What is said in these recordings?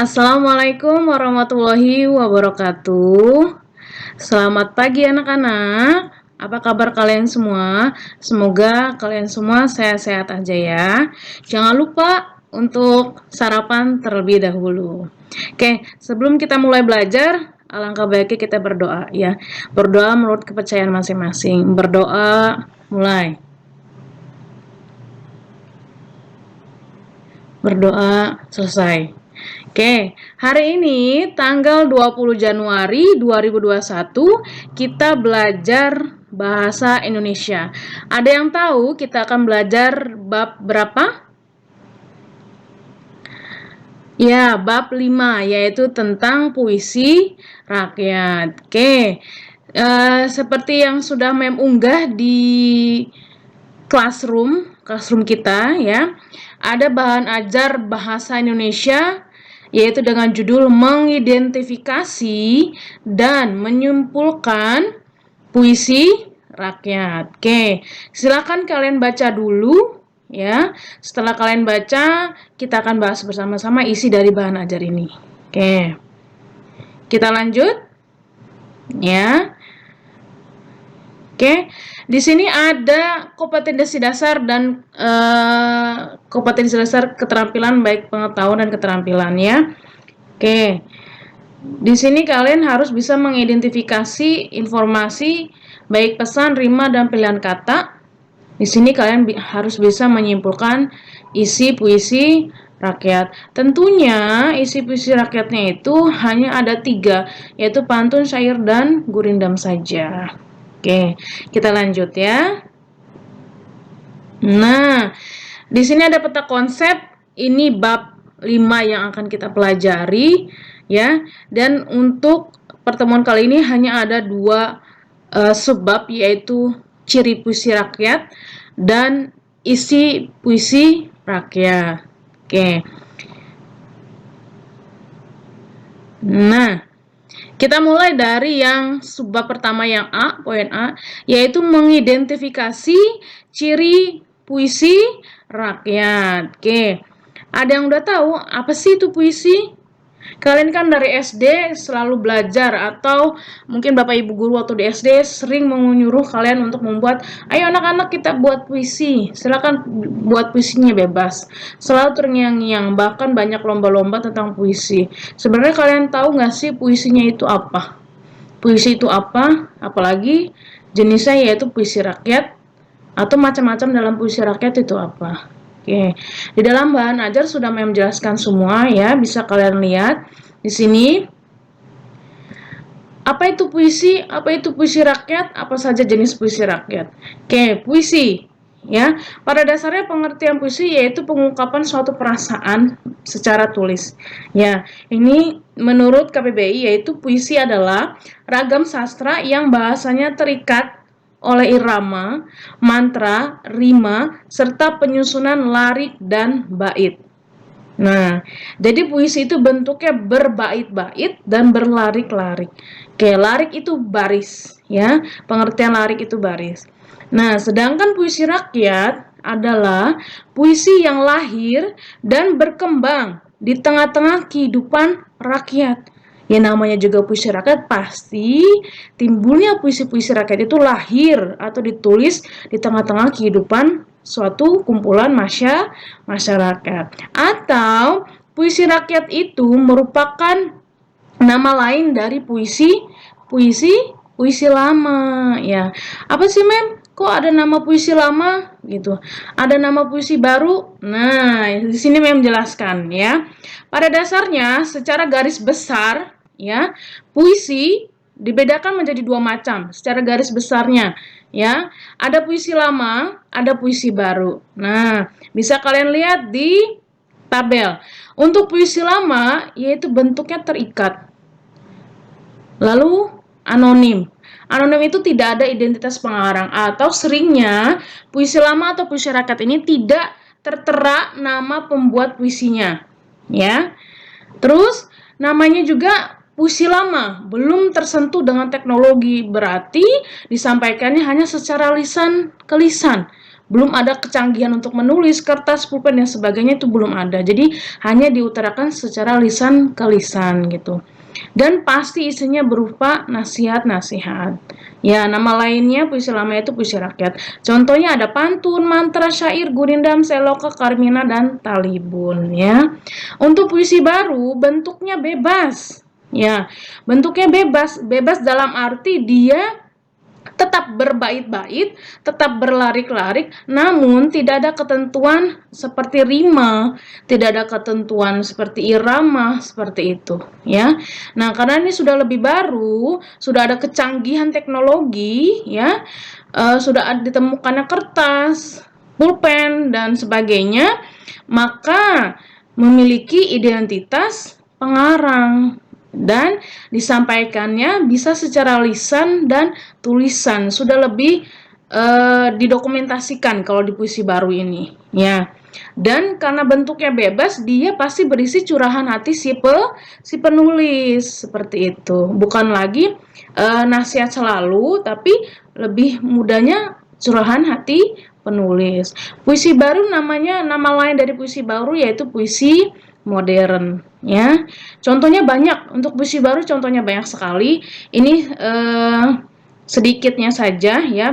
Assalamualaikum warahmatullahi wabarakatuh. Selamat pagi anak-anak. Apa kabar kalian semua? Semoga kalian semua sehat-sehat aja ya. Jangan lupa untuk sarapan terlebih dahulu. Oke, sebelum kita mulai belajar, alangkah baiknya kita berdoa ya. Berdoa menurut kepercayaan masing-masing. Berdoa, mulai. Berdoa, selesai. Oke, hari ini tanggal 20 Januari 2021 kita belajar bahasa Indonesia. Ada yang tahu kita akan belajar bab berapa? Ya, bab 5 yaitu tentang puisi rakyat. Oke. Seperti yang sudah Mem unggah di classroom kita ya. Ada bahan ajar bahasa Indonesia yaitu dengan judul mengidentifikasi dan menyimpulkan puisi rakyat. Oke, silakan kalian baca dulu ya. Setelah kalian baca, kita akan bahas bersama-sama isi dari bahan ajar ini. Oke. Kita lanjut ya. Oke, di sini ada kompetensi dasar dan kompetensi dasar keterampilan baik pengetahuan dan keterampilan ya. Oke, di sini kalian harus bisa mengidentifikasi informasi baik pesan, rima, dan pilihan kata. Di sini kalian harus bisa menyimpulkan isi puisi rakyat. Tentunya isi puisi rakyatnya itu hanya ada 3, yaitu pantun, syair, dan gurindam saja. Oke, kita lanjut ya. Nah, di sini ada peta konsep. Ini bab 5 yang akan kita pelajari ya. Dan untuk pertemuan kali ini hanya ada 2 subbab, yaitu ciri puisi rakyat dan isi puisi rakyat. Oke. Nah, kita mulai dari yang subbab pertama yang A, poin A, yaitu mengidentifikasi ciri puisi rakyat. Oke, ada yang udah tahu apa sih itu puisi? Kalian kan dari SD selalu belajar, atau mungkin Bapak Ibu guru waktu di SD sering menyuruh kalian untuk membuat, ayo anak-anak kita buat puisi, silakan buat puisinya bebas. Selalu terngiang-ngiang, bahkan banyak lomba-lomba tentang puisi. Sebenarnya kalian tahu nggak sih puisinya itu apa? Puisi itu apa? Apalagi jenisnya yaitu puisi rakyat, atau macam-macam dalam puisi rakyat itu apa? Oke, di dalam bahan ajar sudah menjelaskan semua ya, bisa kalian lihat di sini. Apa itu puisi? Apa itu puisi rakyat? Apa saja jenis puisi rakyat? Oke, puisi ya. Pada dasarnya pengertian puisi yaitu pengungkapan suatu perasaan secara tulis. Ya, ini menurut KBBI yaitu puisi adalah ragam sastra yang bahasanya terikat oleh irama, mantra, rima, serta penyusunan larik dan bait. Nah, jadi puisi itu bentuknya berbait-bait dan berlarik-larik. Oke, larik itu baris, ya. Pengertian larik itu baris. Nah, sedangkan puisi rakyat adalah puisi yang lahir dan berkembang di tengah-tengah kehidupan rakyat. Ya, namanya juga puisi rakyat, pasti timbulnya puisi-puisi rakyat itu lahir atau ditulis di tengah-tengah kehidupan suatu kumpulan masyarakat. Atau puisi rakyat itu merupakan nama lain dari puisi lama ya. Apa sih Mem? Kok ada nama puisi lama gitu? Ada nama puisi baru? Nah, di sini Mem jelaskan ya. Pada dasarnya secara garis besar ya, puisi dibedakan menjadi 2 macam secara garis besarnya ya. Ada puisi lama, ada puisi baru. Nah, bisa kalian lihat di tabel. Untuk puisi lama yaitu bentuknya terikat. Lalu anonim. Anonim itu tidak ada identitas pengarang, atau seringnya puisi lama atau puisi rakyat ini tidak tertera nama pembuat puisinya. Ya. Terus namanya juga puisi lama, belum tersentuh dengan teknologi, berarti disampaikannya hanya secara lisan ke lisan, Belum ada kecanggihan untuk menulis, kertas, pulpen, dan sebagainya itu belum ada. Jadi hanya diutarakan secara lisan ke lisan gitu. Dan pasti isinya berupa nasihat-nasihat. Ya, nama lainnya puisi lama itu puisi rakyat. Contohnya ada pantun, mantra, syair, gurindam, seloka, karmina, dan talibun ya. Untuk puisi baru bentuknya bebas. Ya, bentuknya bebas. Bebas dalam arti dia tetap berbait-bait, tetap berlarik-larik, namun tidak ada ketentuan seperti rima, tidak ada ketentuan seperti irama, seperti itu, ya. Nah, karena ini sudah lebih baru, sudah ada kecanggihan teknologi, ya, sudah ditemukannya kertas, pulpen, dan sebagainya, maka memiliki identitas pengarang dan disampaikannya bisa secara lisan dan tulisan, sudah lebih didokumentasikan kalau di puisi baru ini ya. Dan karena bentuknya bebas, dia pasti berisi curahan hati si penulis, seperti itu. Bukan lagi nasihat selalu, tapi lebih mudahnya curahan hati penulis. Puisi baru nama lain dari puisi baru yaitu puisi modern ya. Contohnya banyak, untuk puisi baru contohnya banyak sekali. Ini sedikitnya saja ya.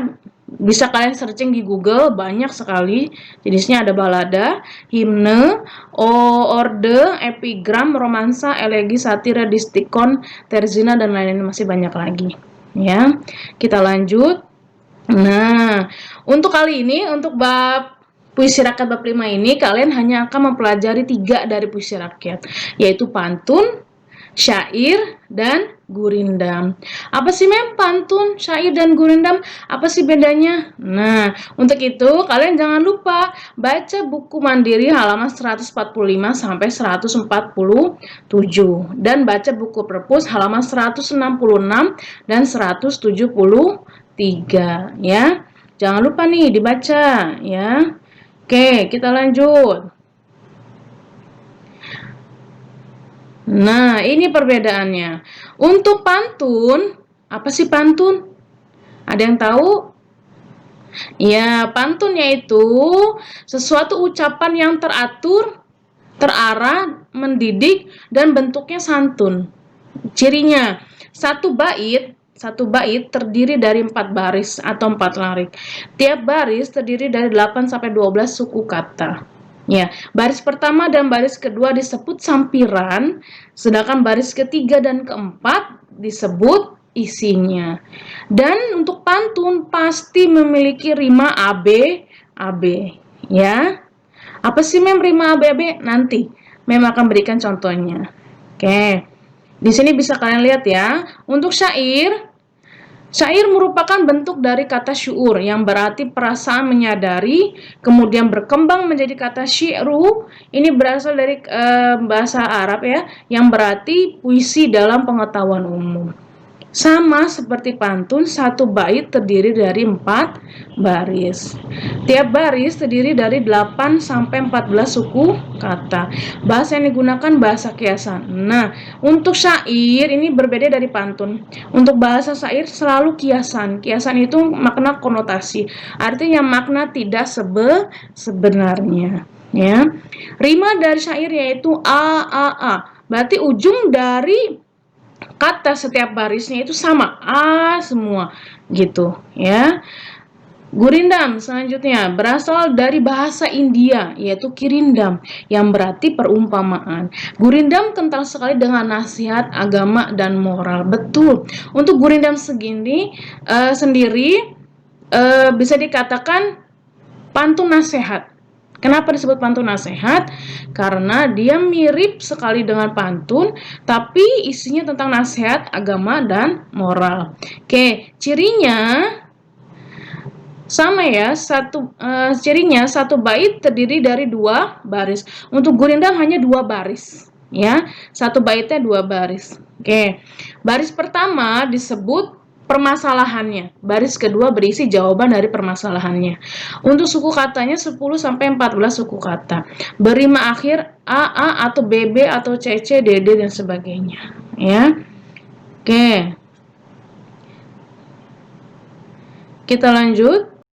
Bisa kalian searching di Google, banyak sekali. Jenisnya ada balada, himne, ode, epigram, romansa, elegi, satira, distikon, terzina, dan lain-lain, masih banyak lagi ya. Kita lanjut. Nah, untuk kali ini, untuk bab puisi rakyat bab 5 ini, kalian hanya akan mempelajari 3 dari puisi rakyat, yaitu pantun, syair, dan gurindam. Apa sih pantun, syair, dan gurindam? Apa sih bedanya? Nah, untuk itu kalian jangan lupa baca buku Mandiri halaman 145 sampai 147 dan baca buku Perpus halaman 166 dan 173 ya. Jangan lupa nih dibaca ya. Oke, kita lanjut. Nah, ini perbedaannya. Untuk pantun, apa sih pantun? Ada yang tahu? Ya, pantun yaitu sesuatu ucapan yang teratur, terarah, mendidik, dan bentuknya santun. Cirinya, satu bait terdiri dari 4 baris atau 4 larik. Tiap baris terdiri dari 8 sampai 12 suku kata. Ya, baris pertama dan baris kedua disebut sampiran, sedangkan baris ketiga dan keempat disebut isinya. Dan untuk pantun pasti memiliki rima AB, ya. Apa sih rima AB? Nanti Mem akan berikan contohnya. Oke. Di sini bisa kalian lihat ya. Untuk syair merupakan bentuk dari kata syuur yang berarti perasaan menyadari, kemudian berkembang menjadi kata syi'ru. Ini berasal dari bahasa Arab ya, yang berarti puisi dalam pengetahuan umum. Sama seperti pantun, satu bait terdiri dari 4 baris. Tiap baris terdiri dari 8 sampai 14 suku kata. Bahasa yang digunakan bahasa kiasan. Nah, untuk syair ini berbeda dari pantun. Untuk bahasa syair selalu kiasan. Kiasan itu makna konotasi. Artinya makna tidak sebenarnya. Ya. Rima dari syair yaitu a. Berarti ujung dari kata setiap barisnya itu sama, A semua gitu ya. Gurindam selanjutnya berasal dari bahasa India yaitu kirindam yang berarti perumpamaan. Gurindam kental sekali dengan nasihat agama dan moral. Betul. Untuk gurindam sendiri bisa dikatakan pantun nasihat. Kenapa disebut pantun nasihat? Karena dia mirip sekali dengan pantun, tapi isinya tentang nasihat, agama, dan moral. Oke, cirinya sama ya, cirinya satu bait terdiri dari 2 baris. Untuk gurindam hanya 2 baris, ya. Satu baitnya 2 baris. Oke, baris pertama disebut permasalahannya. Baris kedua berisi jawaban dari permasalahannya. Untuk suku katanya 10 sampai 14 suku kata. Berima akhir AA atau BB atau CC, DD, dan sebagainya. Ya. Oke. Kita lanjut.